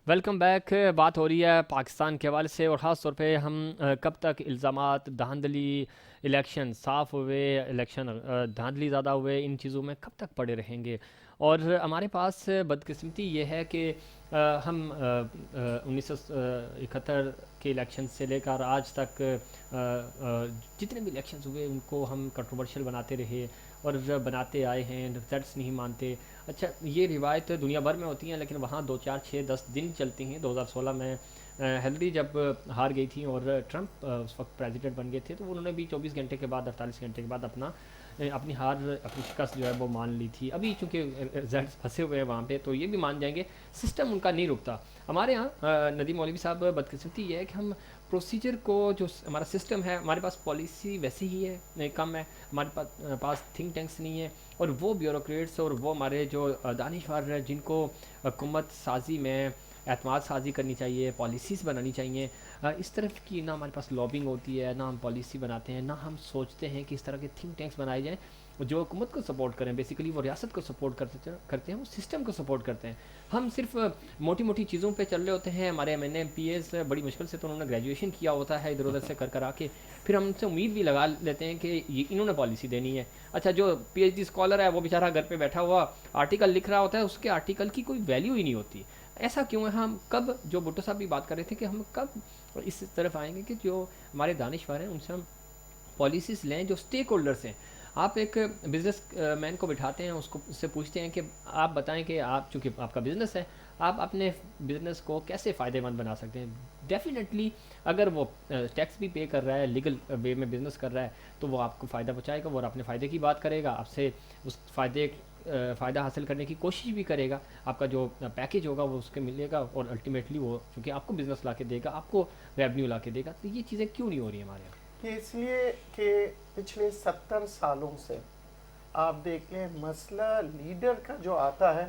Welcome back. بات ہو رہی ہے پاکستان کے حوالے سے اور خاص طور پہ ہم کب تک الزامات دھاندلی الیکشن صاف ہوئے الیکشن دھاندلی زیادہ ہوئے ان چیزوں میں کب تک پڑے رہیں گے. اور ہمارے پاس بدقسمتی یہ ہے کہ ہم 1971 کے الیکشن سے لے کر آج تک جتنے بھی الیکشنز ہوئے ان کو ہم کنٹروورشل بناتے رہے اور بناتے آئے ہیں. رزلٹس نہیں مانتے. اچھا یہ روایت دنیا بھر میں ہوتی ہیں لیکن وہاں 2 4 6 10 دن چلتی ہیں. 2016 میں ہیلری جب ہار گئی تھیں اور ٹرمپ اس وقت پریزیڈنٹ بن گئے تھے تو انہوں نے بھی 24 گھنٹے کے بعد 48 گھنٹے کے بعد اپنی ہار اپنی شکست جو ہے وہ مان لی تھی. ابھی چونکہ رزلٹس پھنسے ہوئے ہیں وہاں پہ تو یہ بھی مان جائیں گے. سسٹم ان کا نہیں رکتا. ہمارے ہاں ندیم مولوی صاحب بدقسمتی یہ ہے کہ ہم پروسیجر کو جو ہمارا سسٹم ہے ہمارے پاس پالیسی ویسی ہی ہے کم ہے. ہمارے پاس تھنک ٹینکس نہیں ہے اور وہ بیوروکریٹس اور وہ ہمارے جو دانشور ہیں جن کو حکومت سازی میں اعتماد سازی کرنی چاہیے پالیسیز بنانی چاہیے اس طرف کی نہ ہمارے پاس لابنگ ہوتی ہے نہ ہم پالیسی بناتے ہیں نہ ہم سوچتے ہیں کہ اس طرح کے تھنک ٹینکس بنائے جائیں جو حکومت کو سپورٹ کریں. بیسیکلی وہ ریاست کو سپورٹ کرتے ہیں وہ سسٹم کو سپورٹ کرتے ہیں. ہم صرف موٹی موٹی چیزوں پہ چل رہے ہوتے ہیں. ہمارے ایم این اے پی ایز بڑی مشکل سے تو انہوں نے گریجویشن کیا ہوتا ہے ادھر ادھر سے کر آ کے پھر ہم سے امید بھی لگا لیتے ہیں کہ انہوں نے پالیسی دینی ہے. اچھا جو پی ایچ ڈی اسکالر ہے وہ بیچارہ گھر پہ بیٹھا ہوا آرٹیکل لکھ رہا ہوتا ہے اس کے آرٹیکل کی کوئی ویلیو ہی نہیں ہوتی. ایسا کیوں ہے؟ ہم کب جو بھٹو صاحب بھی بات کر رہے تھے کہ ہم کب اس طرف آئیں گے کہ جو ہمارے دانشور ہیں ان سے ہم پالیسیز لیں جو اسٹیک ہولڈرس ہیں. آپ ایک بزنس مین کو بٹھاتے ہیں اس سے پوچھتے ہیں کہ آپ بتائیں کہ آپ چونکہ آپ کا بزنس ہے آپ اپنے بزنس کو کیسے فائدہ مند بنا سکتے ہیں. ڈیفینیٹلی اگر وہ ٹیکس بھی پے کر رہا ہے لیگل وے میں بزنس کر رہا ہے تو وہ آپ کو فائدہ پہنچائے گا وہ اپنے فائدے کی بات کرے گا آپ سے اس فائدہ حاصل کرنے کی کوشش بھی کرے گا. آپ کا جو پیکیج ہوگا وہ اس کے ملے گا اور الٹیمیٹلی وہ چونکہ آپ کو بزنس لا کے دے گا آپ کو ریونیو لا کے دے گا. تو یہ چیزیں کیوں نہیں ہو رہی ہیں ہمارے یہاں؟ یہ اس لیے کہ پچھلے 70 سالوں سے آپ دیکھ لیں مسئلہ لیڈر کا جو آتا ہے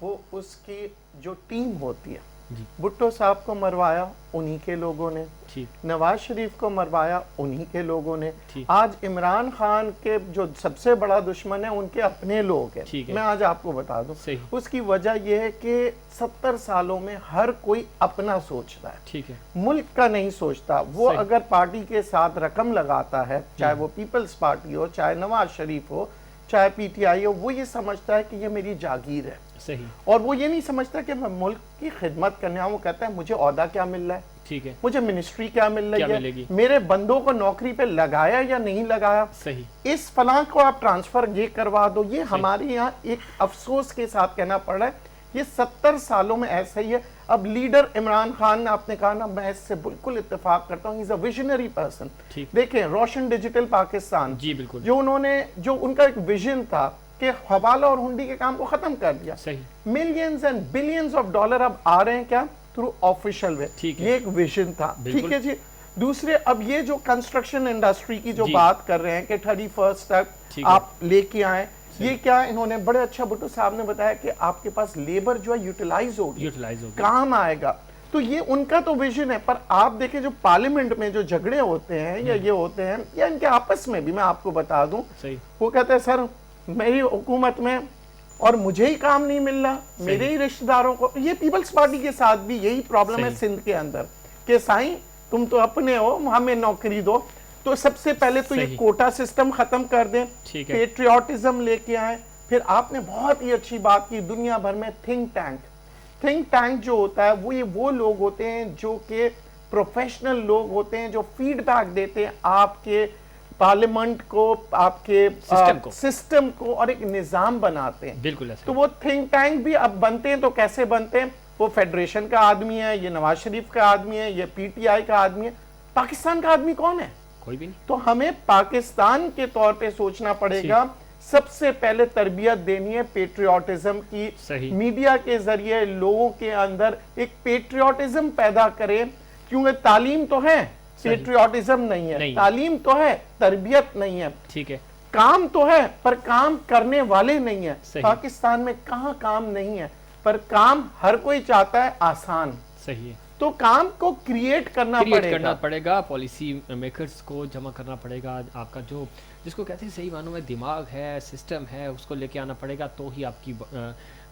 وہ اس کی جو ٹیم ہوتی ہے. جی بھٹو صاحب کو مروایا انہی کے لوگوں نے, ٹھیک نواز شریف کو مروایا انہی کے لوگوں نے, ٹھیک آج عمران خان کے جو سب سے بڑا دشمن ہے ان کے اپنے لوگ ہیں. ٹھیک ہے میں آج آپ کو بتا دوں صحیح اس کی وجہ یہ ہے کہ 70 سالوں میں ہر کوئی اپنا سوچتا ہے, ٹھیک ہے ملک کا نہیں سوچتا. وہ صحیح اگر پارٹی کے ساتھ رقم لگاتا ہے چاہے وہ پیپلز پارٹی ہو چاہے نواز شریف ہو چاہے پی ٹی آئی ہو وہ یہ سمجھتا ہے کہ یہ میری جاگیر ہے صحیح اور وہ یہ نہیں سمجھتا کہ میں ملک کی خدمت کرنے آؤں. وہ کہتا ہے مجھے عہدہ کیا مل رہا ہے, ٹھیک ہے مجھے منسٹری کیا مل کیا رہی ملے گی ہے, میرے بندوں کو نوکری پہ لگایا یا نہیں لگایا, صحیح اس فلاں کو آپ ٹرانسفر یہ کروا دو. یہ ہمارے یہاں ایک افسوس کے ساتھ کہنا پڑ رہا ہے یہ 70 سالوں میں ایسا ہی ہے. اب لیڈر عمران خان نے آپ نے کہا نا میں اس سے بالکل اتفاق کرتا ہوں, ہی از اے ویژنری پرسن. ٹھیک دیکھیں روشن ڈیجیٹل پاکستان جی بالکل جو ان کا ایک ویژن تھا کہ حوالہ اور ہنڈی کے کام کو ختم کر دیا. صحیح millions and billions of dollar اب آ رہے ہیں کیا تھرو آفیشل وے. ٹھیک ہے یہ ایک ویژن تھا. بالکل. ٹھیک ہے جی. دوسرے اب یہ جو کنسٹرکشن انڈسٹری کی جو جی. بات کر رہے ہیں کہ 31 تک ٹھیک ہے آپ لے کے آئیں یہ کیا انہوں نے بڑے اچھا بھٹو صاحب نے بتایا کہ آپ کے پاس لیبر جو ہے یوٹیلائز ہوگی یوٹیلائز ہوگی کام آئے گا. تو یہ ان کا تو ویژن ہے. پر آپ دیکھیں جو پارلیمنٹ میں جو جھگڑے ہوتے ہیں یا یہ ہوتے ہیں یا ان کے آپس میں بھی میں آپ کو بتا دوں صحیح وہ کہتے ہیں سر میری حکومت میں اور مجھے ہی کام نہیں مل رہا میرے ہی رشتہ داروں کو. یہ پیپلز پارٹی کے ساتھ بھی یہی پرابلم ہے سندھ کے اندر کہ سائیں تم تو اپنے ہو ہمیں نوکری دو. تو سب سے پہلے تو یہ کوٹا سسٹم ختم کر دیں, پیٹریوٹزم لے کے آئیں. پھر آپ نے بہت ہی اچھی بات کی دنیا بھر میں تھنک ٹینک جو ہوتا ہے وہ لوگ ہوتے ہیں جو کہ پروفیشنل لوگ ہوتے ہیں جو فیڈ بیک دیتے ہیں آپ کے پارلیمنٹ کو آپ کے سسٹم کو اور ایک نظام بناتے ہیں. بالکل تو وہ تھنک ٹینک بھی اب بنتے ہیں تو کیسے بنتے ہیں؟ وہ فیڈریشن کا آدمی ہے, یہ نواز شریف کا آدمی ہے, یہ پی ٹی آئی کا آدمی ہے. پاکستان کا آدمی کون ہے؟ کوئی بھی نہیں. تو ہمیں پاکستان کے طور پہ سوچنا پڑے گا. سب سے پہلے تربیت دینی ہے پیٹریوٹزم کی. میڈیا کے ذریعے لوگوں کے اندر ایک پیٹریوٹزم پیدا کرے کیونکہ تعلیم تو ہے پیٹریوٹزم نہیں ہے, تعلیم تو ہے تربیت نہیں ہے, ٹھیک ہے کام تو ہے پر کام کرنے والے نہیں ہیں. پاکستان میں کہاں کام نہیں ہے پر کام ہر کوئی چاہتا ہے آسان. صحیح ہے. تو کام کو کریٹ کرنا پڑے گا پالیسی میکرز کو جمع کرنا پڑے گا. آپ کا جو جس کو کہتے ہیں صحیح معنوں میں دماغ ہے سسٹم ہے اس کو لے کے آنا پڑے گا تو ہی آپ کی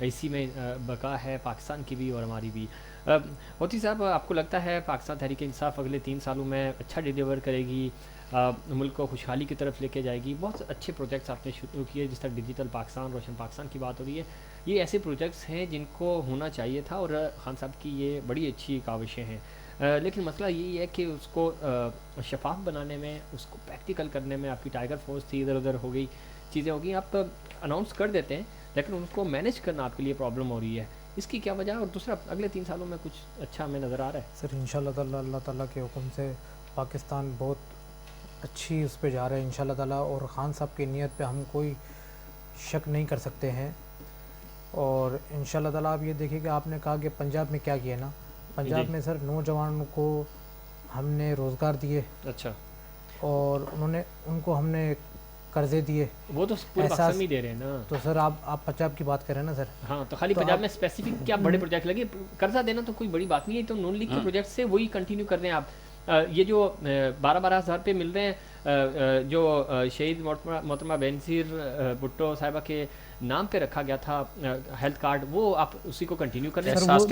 اسی میں بقا ہے پاکستان کی بھی اور ہماری بھی. ہوتی صاحب آپ کو لگتا ہے پاکستان تحریک انصاف اگلے 3 سالوں میں اچھا ڈیلیور کرے گی، ملک کو خوشحالی کی طرف لے کے جائے گی؟ بہت اچھے پروجیکٹس آپ نے شروع کیے، جس طرح ڈیجیٹل پاکستان، روشن پاکستان کی بات ہو رہی ہے، یہ ایسے پروجیکٹس ہیں جن کو ہونا چاہیے تھا، اور خان صاحب کی یہ بڑی اچھی کاوشیں ہیں، لیکن مسئلہ یہی ہے کہ اس کو شفاف بنانے میں، اس کو پریکٹیکل کرنے میں، آپ کی ٹائیگر فورس تھی ادھر ادھر ہو گئی، چیزیں ہو گئی، آپ اناؤنس کر دیتے ہیں لیکن ان کو مینیج کرنا آپ کے لیے پرابلم ہو رہی ہے، اس کی کیا وجہ ہے؟ اور دوسرا اگلے 3 سالوں میں کچھ اچھا ہمیں نظر آ رہا ہے؟ سر انشاءاللہ تعالیٰ اللہ تعالیٰ کے حکم سے پاکستان بہت اچھی اس پہ جا رہا ہے انشاءاللہ تعالیٰ، اور خان صاحب کی نیت پہ ہم کوئی شک نہیں کر سکتے ہیں، اور انشاءاللہ تعالیٰ آپ یہ دیکھیں کہ آپ نے کہا کہ پنجاب میں کیا کیا نا، پنجاب میں سر نوجوانوں کو ہم نے روزگار دیے، اچھا، اور ان کو ہم نے قرضے دیے، وہ تو پورے پاکستان میں ہی دے رہے ہیں نا، تو سر آپ پنجاب کی بات کر رہے ہیں نا سر؟ ہاں، تو خالی پنجاب میں اسپیسیفک کیا بڑے پروجیکٹ لگے؟ قرضہ دینا تو کوئی بڑی بات نہیں ہے، تو نون لیگ کے پروجیکٹ سے وہی کنٹینیو کر رہے ہیں آپ، یہ جو 12,000 روپے مل رہے ہیں جو شہید محترمہ بینظیر بھٹو صاحبہ کے نام پہ رکھا گیا تھا ہیلتھ کارڈ، وہ آپ اسی کو کنٹینیو کر رہے ہیں احساس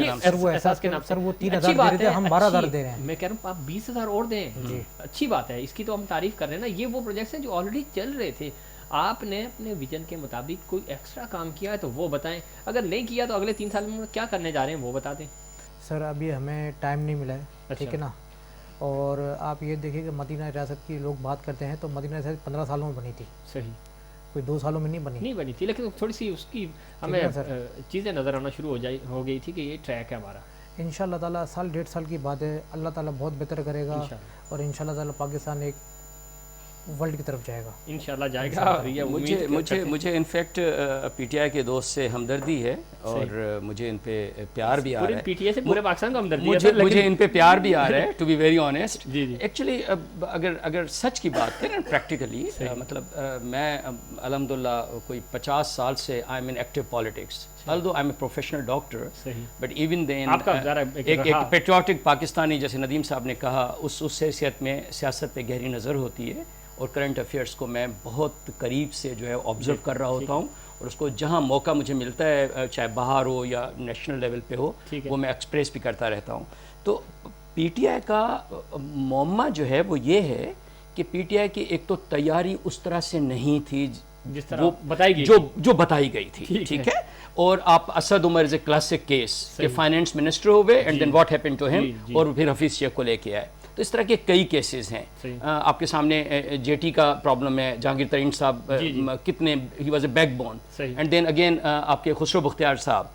کے نام سے؟ سر وہ 3,000 دے رہے تھے، ہم 12,000 دے رہے ہیں، میں کہہ رہا ہوں آپ 20,000 اور دیں، اچھی بات ہے، اس کی تو ہم تعریف کر رہے ہیں نا، یہ وہ پروجیکٹس ہیں جو آلریڈی چل رہے تھے، آپ نے اپنے ویژن کے مطابق کوئی ایکسٹرا کام کیا ہے تو وہ بتائیں، اگر نہیں کیا تو اگلے 3 سال میں کیا کرنے جا رہے ہیں وہ بتا دیں۔ سر ابھی ہمیں ٹائم نہیں ملا ہے، ٹھیک ہے نا، اور آپ یہ دیکھیں کہ مدینہ ریاست کی لوگ بات کرتے ہیں تو مدینہ ریاست 15 سالوں میں بنی تھی، صحیح، کوئی 2 سالوں میں نہیں بنی تھی، لیکن تھوڑی سی اس کی ہمیں چیزیں نظر آنا شروع ہو گئی تھی کہ یہ ٹریک ہے ہمارا۔ انشاءاللہ تعالیٰ سال 1.5 سال کی بات ہے، اللہ تعالیٰ بہت بہتر کرے گا، اور انشاءاللہ تعالیٰ پاکستان ایک ورلڈ کی طرف جائے گا، انشاءاللہ جائے گا۔ مجھے انفیکٹ پی ٹی آئی کے دوست سے ہمدردی ہے، اور مجھے ان پہ پیار بھی آ رہا ہے، پی ٹی آئی سے پورے پاکستان کو ہمدردی ہے، مجھے ان پہ پیار بھی آ رہا ہے، to be very honest. Actually اگر سچ کی بات کریں پریکٹیکلی، مطلب میں الحمدللہ کوئی 50 سال سے I am in active politics, although I'm a professional doctor, but even then ایک پیٹریوٹک پاکستانی جیسے ندیم صاحب نے کہا، اس حیثیت میں سیاست پہ گہری نظر ہوتی ہے، اور کرنٹ افیئرس کو میں بہت قریب سے جو ہے آبزرو کر رہا ہوتا ہوں، اور اس کو جہاں موقع مجھے ملتا ہے، چاہے باہر ہو یا نیشنل لیول پہ ہو، وہ میں ایکسپریس بھی کرتا رہتا ہوں۔ تو پی ٹی آئی کا معمہ جو ہے وہ یہ ہے کہ پی ٹی آئی کی ایک تو تیاری اس طرح سے نہیں تھی جس طرح بتائی گئی، جو بتائی گئی تھی، ٹھیک ہے، اور آپ Asad Umar is a classic case کہ فائنینس منسٹر ہوئے and then what happen to ہم، اور پھر حفیظ شیخ کو لے کے آئے، تو اس طرح کے کئی کیسز ہیں۔ آپ کے سامنے جے ٹی کا پرابلم ہے، جہانگیر ترین صاحب کتنے، he was a backbone, and then again آپ کے خسرو بختیار صاحب،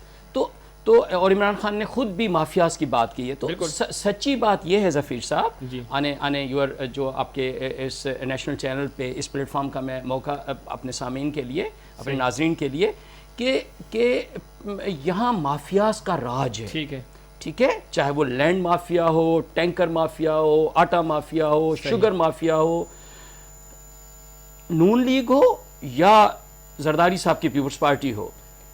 تو اور عمران خان نے خود بھی مافیاز کی بات کی ہے، تو سچی بات یہ ہے ظفیر صاحب، آنے یور جو آپ کے اس نیشنل چینل پہ اس پلیٹ فارم کا میں موقع اپنے سامعین کے لیے، اپنے ناظرین کے لیے، کہ یہاں مافیاز کا راج ہے، ٹھیک ہے، چاہے وہ لینڈ مافیا ہو، ٹینکر مافیا ہو، آٹا مافیا ہو، شوگر مافیا ہو، نون لیگ ہو یا زرداری صاحب کی پیپلز پارٹی ہو،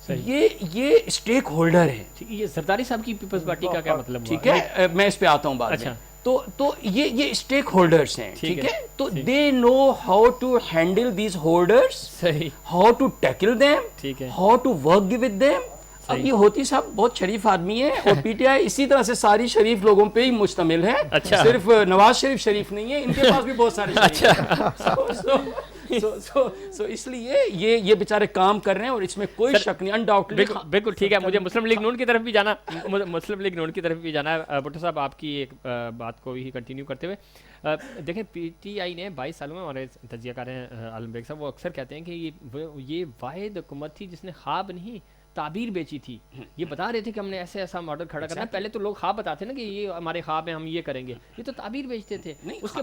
یہ اسٹیک ہولڈر ہیں۔ یہ زرداری صاحب کی پیپلز پارٹی کا کیا مطلب؟ ٹھیک ہے، میں اس پہ آتا ہوں بعد میں۔ تو یہ اسٹیک ہولڈرز ہیں، ٹھیک ہے، تو they know how to handle these holders, how to tackle them, how to work with them. اب یہ ہوتی صاحب بہت شریف آدمی ہے، اور پی ٹی آئی اسی طرح سے ساری شریف لوگوں پہ ہی مشتمل ہے، صرف نواز شریف شریف نہیں ہے، ان کے پاس بھی بہت سارے سو اس لیے یہ بیچارے کام کر رہے ہیں، اور اس میں کوئی شک نہیں، انڈاؤٹلی۔ بالکل ٹھیک ہے، مجھے مسلم لیگ نون کی طرف بھی جانا ہے۔ بھٹو صاحب آپ کی ایک بات کو ہی کنٹینیو کرتے ہوئے، دیکھیں پی ٹی آئی نے 22 سالوں میں، ہمارے تجزیہ کار ہیں عالم بیگ صاحب، وہ اکثر کہتے ہیں کہ یہ واحد حکومت تھی جس نے خواب نہیں تعبیر بیچی تھی، یہ بتا رہے تھے کہ ہم نے ایسا ماڈل کھڑا کرنا ہے، پہلے تو لوگ خواب بتاتے ہیں نا کہ یہ ہمارے خواب ہیں، ہم یہ کریں گے، یہ تو تعبیر بیچتے تھے، اس کے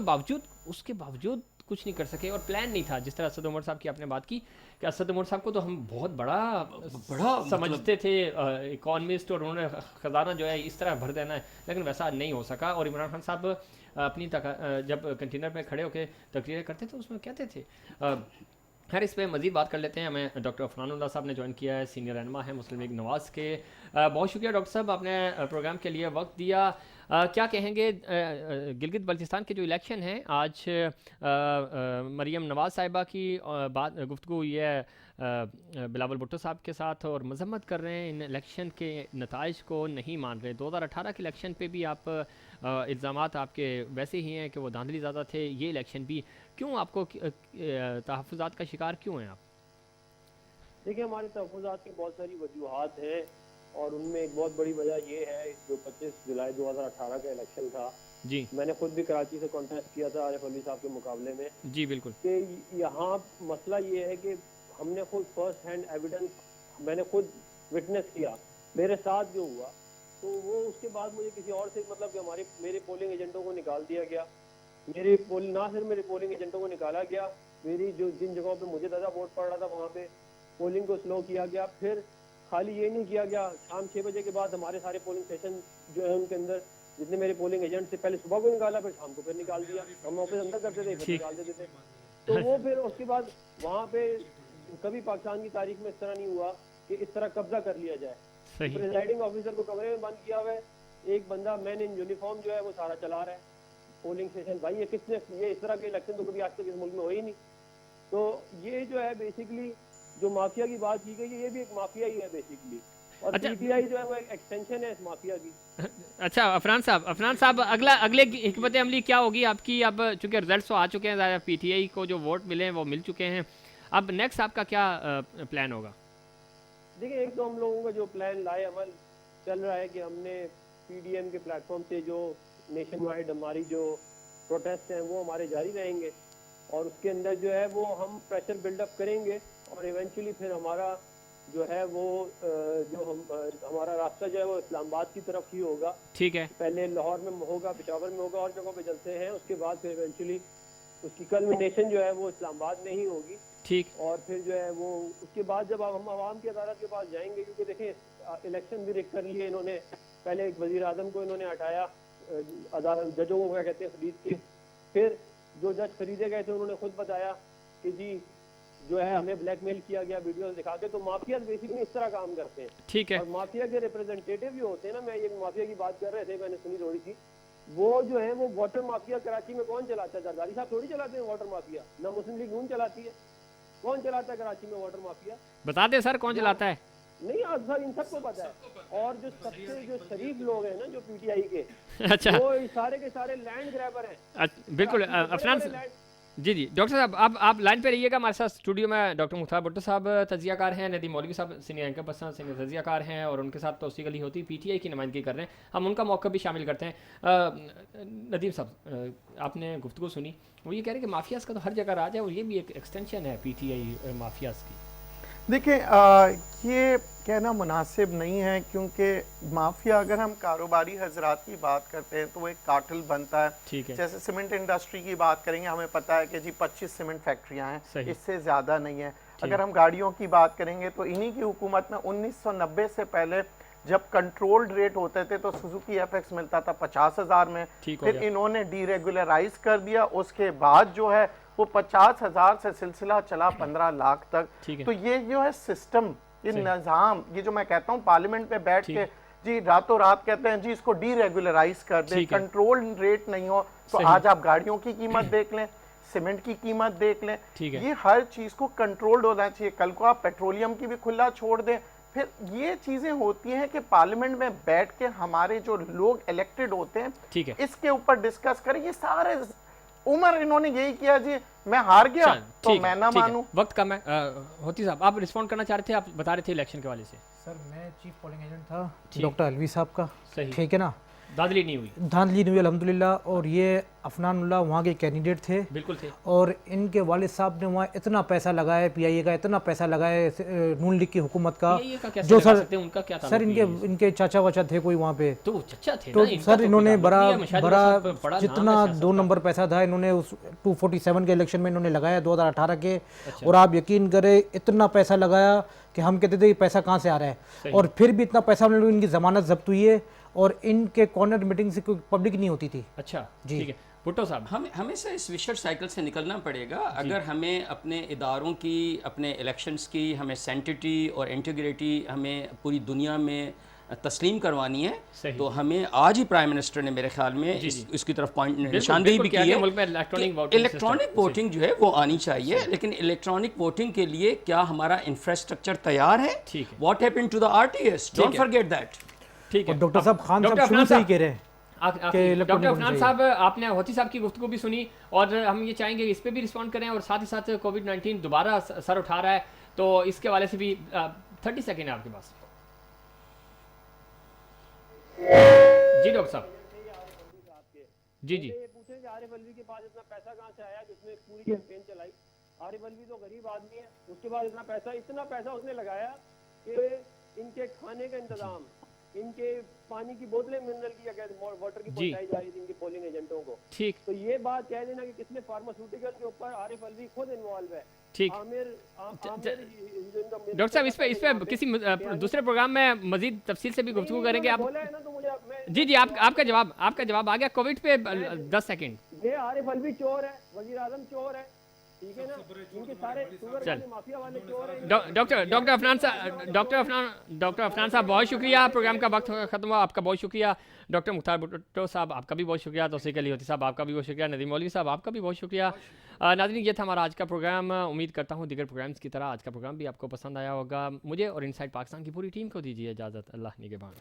باوجود کچھ نہیں کر سکے، اور پلان نہیں تھا، جس طرح اسد عمر صاحب کی آپ نے بات کی کہ اسد عمر صاحب کو تو ہم بہت بڑا سمجھتے تھے اکانومسٹ، اور انہوں نے خزانہ جو ہے اس طرح بھر دینا ہے، لیکن ویسا نہیں ہو سکا۔ اور عمران خان صاحب اپنی جب کنٹینر میں کھڑے ہو کے تقریریں کرتے تھے اس میں کہتے تھے، خیر اس پہ مزید بات کر لیتے ہیں، ہمیں ڈاکٹر عفنان اللہ صاحب نے جوائن کیا ہے، سینئر رہنما ہے مسلم لیگ نواز کے۔ بہت شکریہ ڈاکٹر صاحب، آپ نے پروگرام کے لیے وقت دیا۔ کیا کہیں گے گلگت بلتستان کے جو الیکشن ہیں، آج مریم نواز صاحبہ کی بات گفتگو ہوئی ہے بلاول بھٹو صاحب کے ساتھ اور مذمت کر رہے ہیں ان الیکشن کے نتائج کو نہیں مان رہے. 2018 کے الیکشن پہ بھی آپ الزامات آپ کے ویسے ہی ہیں کہ وہ دھاندلی زیادہ تھے. یہ الیکشن بھی کیوں آپ کو تحفظات کا شکار کیوں ہیں آپ؟ دیکھیں ہمارے تحفظات کی بہت ساری وجوہات ہیں اور ان میں ایک بہت بڑی وجہ یہ ہے جو 25 جولائی 2018 کا الیکشن تھا. جی میں نے خود بھی کراچی سے کانٹیسٹ کیا تھا عارف علی صاحب کے مقابلے میں. جی بالکل. کہ یہاں مسئلہ یہ ہے کہ ہم نے خود فرسٹ ہینڈ ایویڈنس میں نے خود وٹنس کیا میرے ساتھ جو ہوا. تو وہ اس کے بعد مجھے کسی اور سے مطلب کہ میرے پولنگ ایجنٹوں کو نکال دیا گیا. نہ صرف میرے پولنگ ایجنٹوں کو نکالا گیا, میری جن جگہوں پہ مجھے زیادہ ووٹ پڑ رہا تھا وہاں پہ پولنگ کو سلو کیا گیا. پھر خالی یہ نہیں کیا گیا, شام 6 بجے کے بعد ہمارے سارے پولنگ اسٹیشن جو ہیں ان کے اندر جتنے میرے پولنگ ایجنٹ سے پہلے صبح کو نکالا, پھر شام کو پھر نکال دیا. ہم آفس اندر کرتے تھے پھر نکال دیتے تھے. تو وہ پھر اس کے بعد وہاں پہ کبھی پاکستان کی تاریخ میں اس طرح نہیں ہوا کہ اس طرح قبضہ کر لیا جائے. پریزائڈنگ آفیسر کو کمرے میں بند کیا ہوا ہے, ایک بندہ مین ان یونیفارم جو ہے وہ سارا چلا رہا ہے پولنگ اسٹیشن. بھائی یہ کس نے یہ اس طرح کے الیکشن تو کبھی آج تک اس ملک میں ہوئی نہیں. تو یہ جو ہے بیسکلی جو مافیا کی بات کی گئی ہے یہ بھی ایک مافیا ہی ہے بیسکلی, اور پی ٹی آئی جو ہے وہ ایک ایکسٹینشن ہے اس مافیا کی. اچھا عفران صاحب اگلے حکمت عملی کیا ہوگی آپ کی؟ اب چونکہ رزلٹس تو آ چکے ہیں, ظاہر پی ٹی آئی کو جو ووٹ ملے ہیں وہ مل چکے ہیں, اب نیکسٹ آپ کا کیا پلان ہوگا؟ دیکھیں ایک تو ہم لوگوں کا جو پلان لائے عمل چل رہا ہے کہ ہم نے پی ڈی ایم کے پلیٹ فارم سے جو نیشن وائڈ ہماری جو پروٹیسٹ ہیں وہ ہمارے جاری رہیں گے, اور اس کے اندر جو ہے وہ ہم پریشر بلڈ اپ کریں گے, اور ایونچولی پھر ہمارا جو ہے وہ ہمارا راستہ جو ہے وہ اسلام آباد کی طرف ہی ہوگا. ٹھیک ہے. پہلے لاہور میں ہوگا, پشاور میں ہوگا, اور جگہوں پہ چلتے ہیں. اس کے بعد پھر ایونچولی اس کی کلمنیشن جو ہے وہ اسلام آباد میں ہی ہوگی. ٹھیک. اور پھر جو ہے وہ اس کے بعد جب ہم عوام کی عدالت کے پاس جائیں گے, کیونکہ دیکھیں الیکشن بھی ریگ کر لیے انہوں نے. پہلے ایک وزیر اعظم کو انہوں نے ہٹایا عدالت ججوں کو کیا کہتے ہیں خرید کے, پھر جو جج خریدے گئے تھے انہوں نے خود بتایا کہ جی جو ہے ہمیں بلیک میل کیا گیا ویڈیوز دکھا کے. تو مافیا بیسکلی اس طرح کام کرتے ہیں. ٹھیک ہے. اور مافیا کے ریپرزینٹیٹیو جو ہوتے ہیں نا, میں ایک مافیا کی بات کر رہے تھے, میں نے سنی تھوڑی سی, وہ جو ہے وہ واٹر مافیا کراچی میں کون چلاتا ہے؟ زرداری صاحب تھوڑی چلاتے ہیں واٹر مافیا, نہ مسلم لیگ نون چلاتی ہے. کون چلاتا ہے کراچی میں واٹر مافیا؟ بتا دیں سر کون چلاتا ہے. نہیں سر ان سب کو پتا ہے. اور جو سب سے جو شریف لوگ ہیں نا جو پی ٹی آئی کے, اچھا وہ سارے کے سارے لینڈ گریبر ہیں. بالکل. عفران جی ڈاکٹر صاحب آپ لائن پہ رہیے گا ہمارے ساتھ. اسٹوڈیو میں ڈاکٹر مختار بھٹو صاححب تجزیہ کار ہیں, ندیم مولوی صاحب سینئر اینکر پرسن سینئر تجزیہ کار ہیں, اور ان کے ساتھ توثیق علی ہوتی پی ٹی آئی کی نمائندگی کر رہے ہیں. ہم ان کا موقع بھی شامل کرتے ہیں. ندیم صاحب آپ نے گفتگو سنی, وہ یہ کہہ رہے ہیں کہ مافیاز کا تو ہر جگہ راج ہے, اور یہ بھی ایک ایکسٹینشن ہے پی ٹی آئی مافیاز کی. دیکھیں یہ کہنا مناسب نہیں ہے, کیونکہ مافیا اگر ہم کاروباری حضرات کی بات کرتے ہیں تو وہ ایک کارٹل بنتا ہے. جیسے سیمنٹ انڈسٹری کی بات کریں گے, ہمیں پتہ ہے کہ جی 25 سیمنٹ فیکٹریاں ہیں, اس سے زیادہ نہیں ہے. اگر ہم گاڑیوں کی بات کریں گے تو انہی کی حکومت میں 1990 سے پہلے جب کنٹرولڈ ریٹ ہوتے تھے تو سوزوکی ایف ایکس ملتا تھا 50,000 میں, پھر انہوں نے ڈی ریگولرائز کر دیا. اس کے بعد جو ہے وہ 50,000 سے سلسلہ چلا 15 لاکھ تک. تو یہ جو ہے سسٹم, یہ نظام, یہ جو میں کہتا ہوں پارلیمنٹ پہ بیٹھ کے جی راتوں رات کہتے ہیں جی اس کو ڈی ریگولرائز کر دیں, کنٹرول ریٹ نہیں ہو. تو آج آپ گاڑیوں کی قیمت دیکھ لیں, سیمنٹ کی قیمت دیکھ لیں, یہ ہر چیز کو کنٹرولڈ ہونا چاہیے. کل کو آپ پیٹرولیم کی بھی کھلا چھوڑ دیں. پھر یہ چیزیں ہوتی ہیں کہ پارلیمنٹ میں بیٹھ کے ہمارے جو لوگ الیکٹڈ ہوتے ہیں اس کے اوپر ڈسکس کریں. یہ سارے عمر انہوں نے یہی کیا, جی میں ہار گیا تو میں نہ مانوں. وقت کم ہے. ہوتی صاحب آپ رسپونڈ کرنا چاہ رہے تھے, آپ بتا رہے تھے الیکشن کے حوالے سے. سر میں چیف پولنگ ایجنٹ تھا ڈاکٹر الوی صاحب کا, ٹھیک ہے نا, دھاندلی نہیں ہوئی. دھاندلی نہیں ہوئی الحمدللہ. اور یہ عفنان اللہ وہاں کے کینڈیڈیٹ تھے, بالکل تھے, اور ان کے والد صاحب نے وہاں اتنا پیسہ لگایا, پی آئی اے کا اتنا پیسہ لگایا نون لیگ کی حکومت کا, جو سر ان کے چاچا واچا تھے کوئی وہاں پہ, تو سر انہوں نے بڑا جتنا 2 نمبر پیسہ تھا انہوں نے اس 247 کے الیکشن میں انہوں نے لگایا 2018 کے. اور آپ یقین کریں اتنا پیسہ لگایا کہ ہم کہتے تھے یہ پیسہ کہاں سے آ رہا ہے, اور پھر بھی اتنا پیسہ ان کی ضمانت ضبط ہوئی ہے, اور ان کے کارنر میٹنگ سے کوئی پبلک نہیں ہوتی تھی. اچھا ٹھیک ہے. بھٹو صاحب ہمیں سے اس وشر سائیکل سے نکلنا پڑے گا. اگر ہمیں اپنے اداروں کی, اپنے الیکشنز کی ہمیں سینٹیٹی اور انٹیگریٹی ہمیں پوری دنیا میں تسلیم کروانی ہے صحیح. تو ہمیں آج ہی پرائم منسٹر نے میرے خیال میں اس کی طرف نشاندہی بھی کی ہے. الیکٹرانک ووٹنگ جو ہے وہ آنی چاہیے, لیکن الیکٹرانک ووٹنگ کے لیے کیا ہمارا انفراسٹرکچر تیار ہے؟ What happen to the RTS, don't forget that. ٹھیک ہے ڈاکٹر صاحب, خان صاحب شروع سے ہی کہہ رہے ہیں. ڈاکٹر عفنان صاحب, آپ نے ہوتی صاحب کی گفتگو بھی سنی, اور ہم یہ چاہیں گے اس پہ بھی رسپونڈ کریں, اور ساتھ ہی ساتھ کووڈ-19 دوبارہ سر اٹھا رہا ہے, تو اس کے حوالے سے بھی 30 سیکنڈ ہے آپ کے پاس. جی ڈاکٹر صاحب. جی جی پوچھیں کہ عارف الوی کے پاس اتنا پیسہ کہاں سے آیا جس میں پوری کیمپین چلائی؟ عارف الوی تو غریب آدمی ہے, اس کے بعد اتنا پیسہ اس نے لگایا کہ ان کے کھانے کا انتظام, ان کے پانی کی بوتلیں منرل کی واٹر کی پہنچائی جا رہی تھی ان کے پولنگ ایجنٹوں کو. ٹھیک, تو یہ بات کہہ دینا کہ کس نے فارماسیوٹیکل کے اوپر عارف الوی خود انوالو ہے. ٹھیک. ڈاکٹر صاحب اس پہ کسی دوسرے پروگرام میں مزید تفصیل سے بھی گفتگو کریں گے آپ. جی جی, آپ کا جواب آ گیا. کووڈ پہ 10 سیکنڈ. یہ عارف الوی چور ہے, وزیر اعظم چور ہے, ٹھیک ہے نا, ان کے سارے شوگر والے مافیا والے چور ہیں. ڈاکٹر عفنان صاحب بہت شکریہ, پروگرام کا وقت ختم ہوا. آپ کا بہت شکریہ. ڈاکٹر مختار بھٹو صاحب آپ کا بھی بہت شکریہ. توصیق علی ہوتی صاحب آپ کا بھی بہت شکریہ. ندیم مولوی صاحب آپ کا بھی بہت شکریہ. ناظرین, یہ تھا ہمارا آج کا پروگرام. امید کرتا ہوں دیگر پروگرامز کی طرح آج کا پروگرام بھی آپ کو پسند آیا ہوگا. مجھے اور انسائڈ پاکستان کی پوری ٹیم کو دیجیے اجازت. اللہ نگہبان.